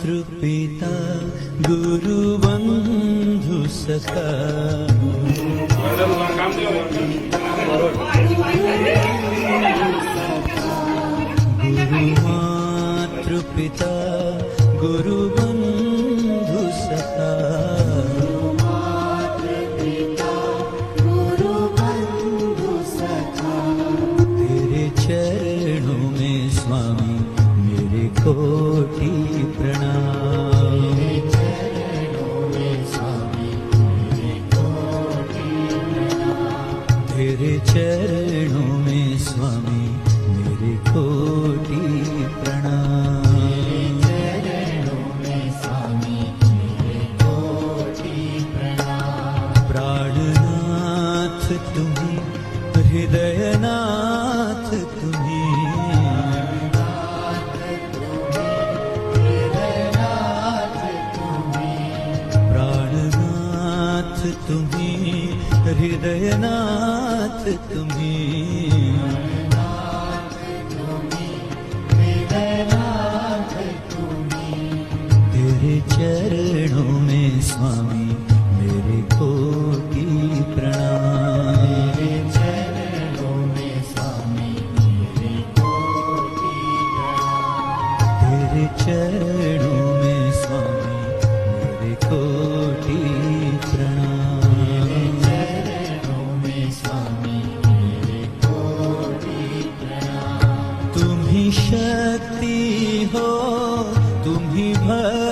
पिता गुरु बंधु सखा गुरु मातृ पिता गुरु बंधु सखा तेरे चरणों में स्वामी मेरे कोटि प्रणाम। तेरे चरणों में स्वामी मेरे कोटि प्रणाम। प्राणनाथ तुम्हीं हृदयनाथ तुम्हीं प्राणनाथ तुम्हीं हृदयनाथ तुम्हीं तेरे चरणों में स्वामी मेरे कोटि प्रणाम। तेरे चरणों में स्वामी मेरे कोटि प्रणाम। तुम ही शक्ति हो तुम ही भक्ति